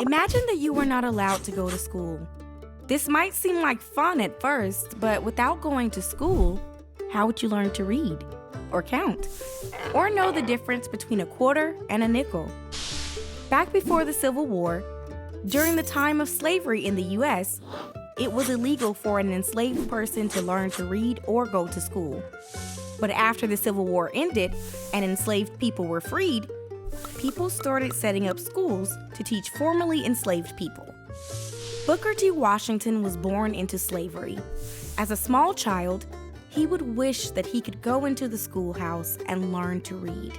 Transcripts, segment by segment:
Imagine that you were not allowed to go to school. This might seem like fun at first, but without going to school, how would you learn to read, or count, or know the difference between a quarter and a nickel? Back before the Civil War, during the time of slavery in the U.S., it was illegal for an enslaved person to learn to read or go to school. But after the Civil War ended and enslaved people were freed, people started setting up schools to teach formerly enslaved people. Booker T. Washington was born into slavery. As a small child, he would wish that he could go into the schoolhouse and learn to read.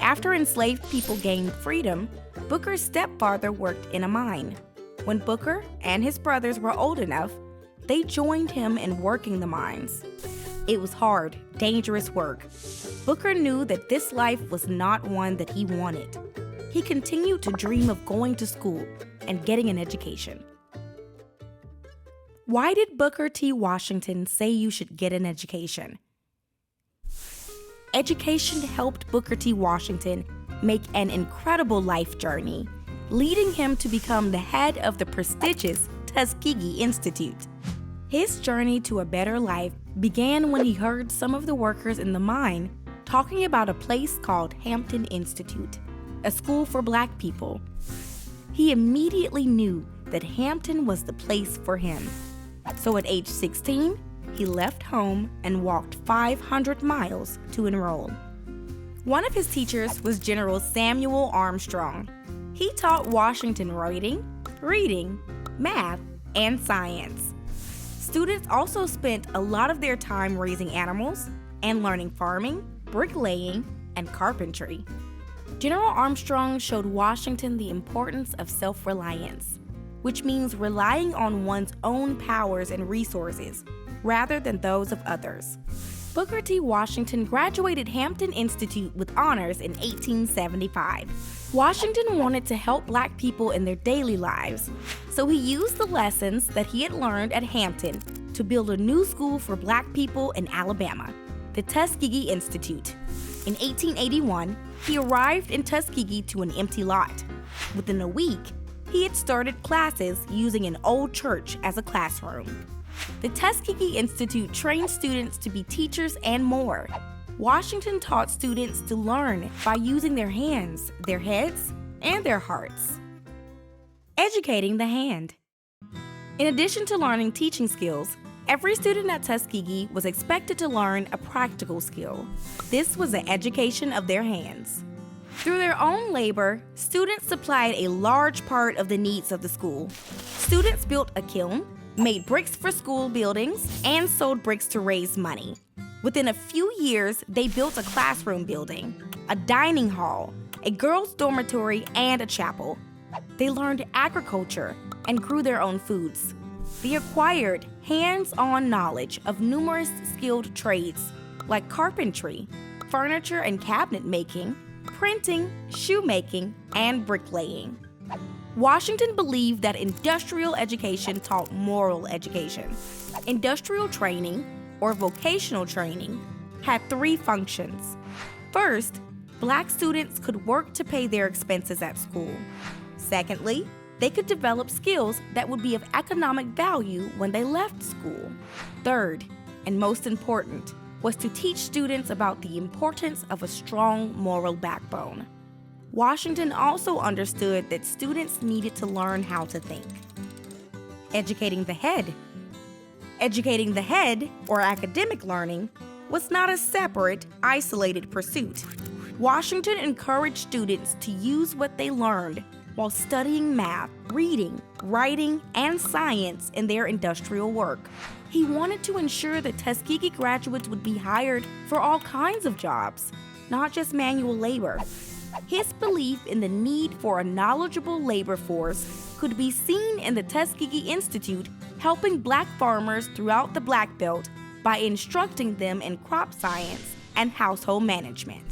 After enslaved people gained freedom, Booker's stepfather worked in a mine. When Booker and his brothers were old enough, they joined him in working the mines. It was hard, dangerous work. Booker knew that this life was not one that he wanted. He continued to dream of going to school and getting an education. Why did Booker T. Washington say you should get an education? Education helped Booker T. Washington make an incredible life journey, leading him to become the head of the prestigious Tuskegee Institute. His journey to a better life began when he heard some of the workers in the mine talking about a place called Hampton Institute, a school for Black people. He immediately knew that Hampton was the place for him. So at age 16, he left home and walked 500 miles to enroll. One of his teachers was General Samuel Armstrong. He taught Washington writing, reading, math, and science. Students also spent a lot of their time raising animals and learning farming, bricklaying, and carpentry. General Armstrong showed Washington the importance of self-reliance, which means relying on one's own powers and resources rather than those of others. Booker T. Washington graduated Hampton Institute with honors in 1875. Washington wanted to help Black people in their daily lives, so he used the lessons that he had learned at Hampton to build a new school for Black people in Alabama, the Tuskegee Institute. In 1881, he arrived in Tuskegee to an empty lot. Within a week, he had started classes using an old church as a classroom. The Tuskegee Institute trained students to be teachers and more. Washington taught students to learn by using their hands, their heads, and their hearts. Educating the hand. In addition to learning teaching skills, every student at Tuskegee was expected to learn a practical skill. This was the education of their hands. Through their own labor, students supplied a large part of the needs of the school. Students built a kiln, made bricks for school buildings, and sold bricks to raise money. Within a few years, they built a classroom building, a dining hall, a girls' dormitory, and a chapel. They learned agriculture and grew their own foods. They acquired hands-on knowledge of numerous skilled trades like carpentry, furniture and cabinet making, printing, shoemaking, and bricklaying. Washington believed that industrial education taught moral education. Industrial training, or vocational training, had three functions. First, Black students could work to pay their expenses at school. Secondly, they could develop skills that would be of economic value when they left school. Third, and most important, was to teach students about the importance of a strong moral backbone. Washington also understood that students needed to learn how to think. Educating the head. Educating the head, or academic learning, was not a separate, isolated pursuit. Washington encouraged students to use what they learned while studying math, reading, writing, and science in their industrial work. He wanted to ensure that Tuskegee graduates would be hired for all kinds of jobs, not just manual labor. His belief in the need for a knowledgeable labor force could be seen in the Tuskegee Institute helping Black farmers throughout the Black Belt by instructing them in crop science and household management.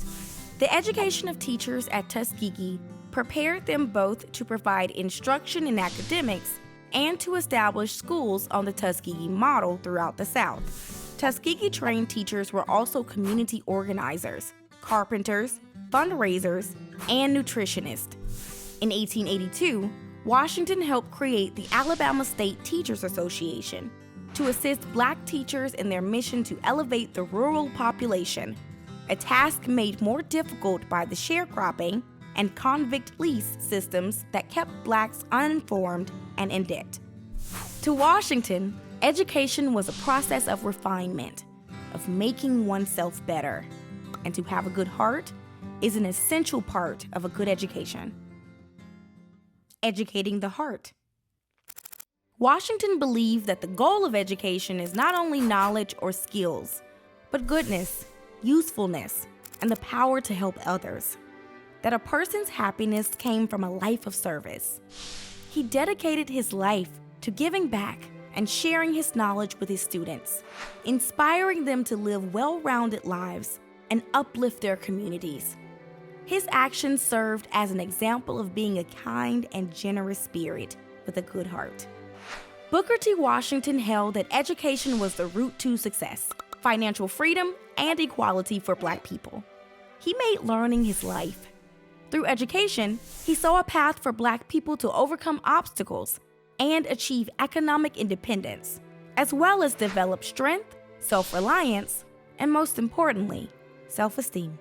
The education of teachers at Tuskegee prepared them both to provide instruction in academics and to establish schools on the Tuskegee model throughout the South. Tuskegee trained teachers were also community organizers, carpenters, fundraisers, and nutritionists. In 1882, Washington helped create the Alabama State Teachers Association to assist Black teachers in their mission to elevate the rural population, a task made more difficult by the sharecropping and convict lease systems that kept Blacks uninformed and in debt. To Washington, education was a process of refinement, of making oneself better, and to have a good heart is an essential part of a good education. Educating the heart. Washington believed that the goal of education is not only knowledge or skills, but goodness, usefulness, and the power to help others. That a person's happiness came from a life of service. He dedicated his life to giving back and sharing his knowledge with his students, inspiring them to live well-rounded lives and uplift their communities. His actions served as an example of being a kind and generous spirit with a good heart. Booker T. Washington held that education was the route to success, financial freedom, and equality for Black people. He made learning his life. Through education, he saw a path for Black people to overcome obstacles and achieve economic independence, as well as develop strength, self-reliance, and most importantly, self-esteem.